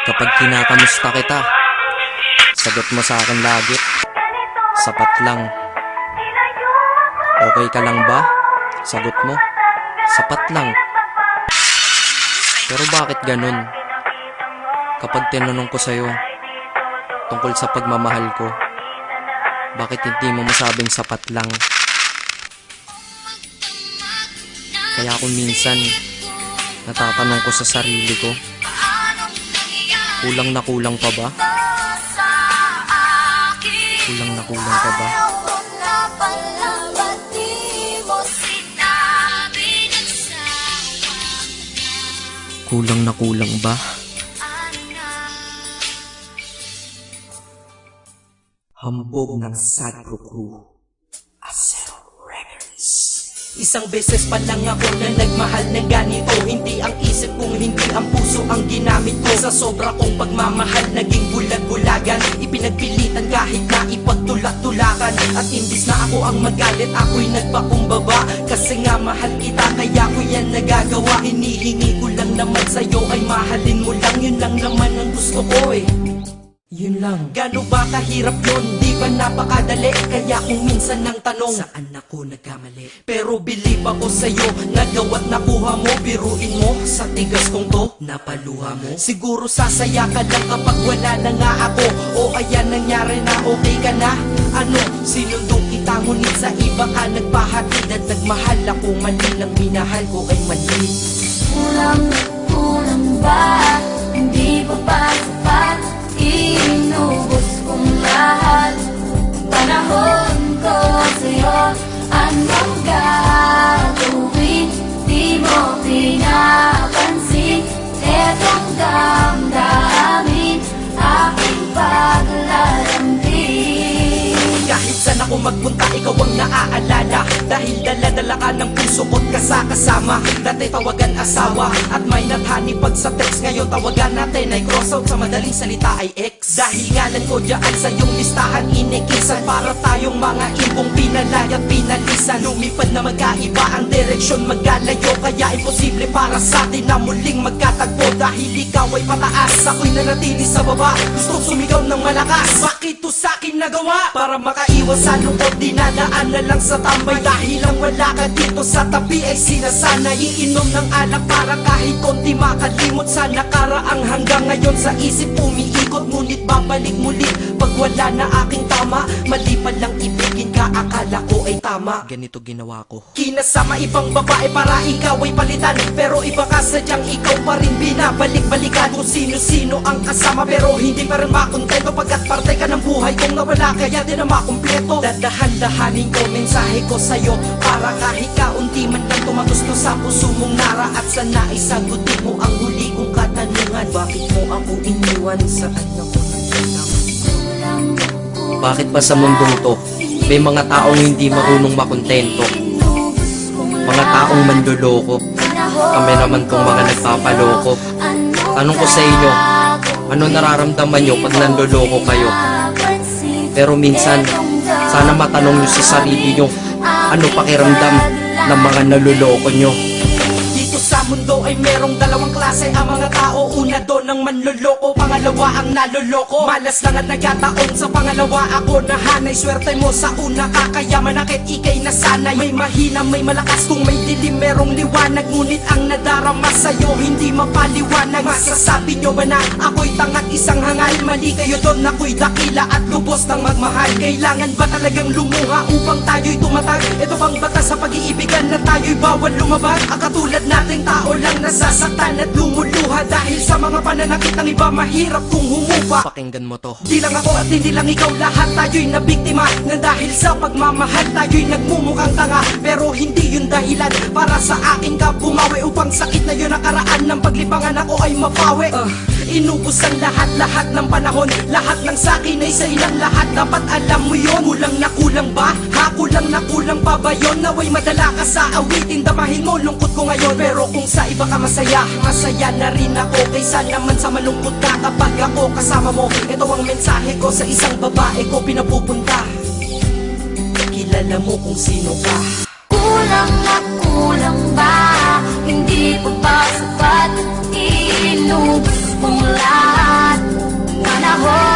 Kapag kinakamusta kita, sagot mo sa akin lagi, sapat lang. Okay ka lang ba? Sagot mo, sapat lang. Pero bakit ganun? Kapag tinanong ko sa'yo tungkol sa pagmamahal ko, bakit hindi mo masabing sapat lang? Kaya kung minsan natatanong ko sa sarili ko, kulang na kulang pa ba? Kulang na kulang pa ba? Kulang na kulang ba? Hambog ng Sadro Crew, Acero Records. Isang beses pa lang ako na nagmahal ng ganito. Hindi ang isip kong hindi ang puso ang ginamit ko. Sa sobra kong pagmamahal naging bulag-bulagan. Ipinagpilitan kahit na ipagtulak-tulakan. At imbis na ako ang magalit, ako'y nagpakumbaba. Kasi nga mahal kita, kaya ko yan nagagawa. Hinihingi ko lang naman sa'yo ay mahalin mo lang. Yun lang naman ang gusto ko eh. Yun lang. Gano ba kahirap yun? Di ba napakadali? Kaya kung minsan nang tanong, saan ako nagkamali? Pero believe ako sa'yo, nagawa't nakuha mo. Biruin mo, sa tigas kong to, napaluha mo. Siguro sasaya ka lang kapag wala na nga ako. O ayan nangyari na, okay ka na? Ano, sinundong kita ngunit sa iba ka nagpahatid. At nagmahal ako, mali lang minahal ko ay mali. Kulang ba? Hindi pa ba sapat? Inubos kong lahat. Panahon ko sa'yo, anong gagawin? Di mo pinapansin. Etong damdamin, aking paglalambing. Kahit saan ako magpunta, ikaw ang naaalala. Dahil dala-dala ka ng puso ko't kasama. Dati tawagan asawa at may nathani pag sa text. Ngayon tawagan natin ay cross out, sa madaling salita ay ex. Dahil ngalan ko dyan sa iyong listahan inikisan. Para tayong mga ibong pinalay at pinalisan. Lumipad na magkaiba ang direksyon, maggalayo. Kaya imposible para sa atin na muling magkatagpo. Dahil ikaw ay pataas, ako'y nanatili sa baba. Gustong sumigaw ng malakas, bakit to sa'kin nagawa? Para makaiwas sa lungkot, dinadaan na lang sa tambay. Dahil ang wala ka dito sa tabi ay sinasanay. Iinom ng alak para kahit konti makalimot sa nakaraang. Hanggang ngayon sa isip umiikot, ngunit babalik muli pag wala na aking tama. Mali pa lang ibigin ka, akala ko ay tama. Ganito ginawa ko. Kinasama ibang babae para ikaw ay palitan. Pero iba ka sadyang ikaw pa rin binabalik-balikan. Kung sino-sino ang kasama pero hindi pa rin makontento. Pagkat parte ka ng buhay kong nawala, kaya di na makumpleto. Dadahan-dahanin ko mensahe ko sa'yo, para kahit kaunti man lang tumagusto sa puso mong nara. At sana isagutin mo ang huli kong katanungan, bakit mo ako iniwan? Saan ako nagkulang? Bakit ba sa mundong to may mga taong hindi marunong makontento? Mga taong manloloko. Kami naman tong mga nagpapaloko. Tanong ko sa inyo, ano nararamdaman nyo pag nanloloko kayo? Pero minsan, sana matanong nyo sa sarili nyo, ano pakiramdam ng mga naluloko nyo? Dito sa mundo ay merong dalawang klase ang mga tao. Una doon ang manloloko, pangalawa ang naloloko. Malas lang at nagkataon sa pangalawa ako nahanay. Swerte mo sa una kakayaman, akit ikay nasanay. May mahina, may malakas, kung may dilim merong liwanag. Ngunit ang nadarama sa'yo hindi mapaliwanag. Masasabi nyo ba na ako'y tangat isang hangal? Mali kayo doon, ako'y dakila at lubos ng magmahal. Kailangan ba talagang lumuha upang tayo'y tumatag? Ito bang batas sa pag-iibigan na tayo'y bawal lumabag? Ang katulad nating tao lang nasasaktan at lumuluha dahil sa mga pananakit ng iba, mahirap kung humupa. Pakinggan mo to. Di lang ako at hindi lang ikaw, lahat tayo'y nabiktima. Na dahil sa pagmamahal tayo'y nagmumukhang tanga. Pero hindi yun dahilan para sa akin ka bumawi. Upang sakit na yun nakaraan ng paglibangan ako ay mapawi. Inubos ang lahat-lahat ng panahon. Lahat ng sakin ay sa ilang lahat. Dapat alam mo yun. Kulang na kulang ba? Ha? Kulang na kulang pa ba yun? Naway madala ka sa awitin, damahin mo lungkot ko ngayon. Pero kung sa iba ka masaya, masaya na rin ako. Kaysa naman sa malungkot ka kapag ako kasama mo. Ito ang mensahe ko sa isang babae ko pinapupunta. Kilala mo kung sino ka. Kulang na kulang ba? Hindi pa ba sapat? Inubos kong lahat. mo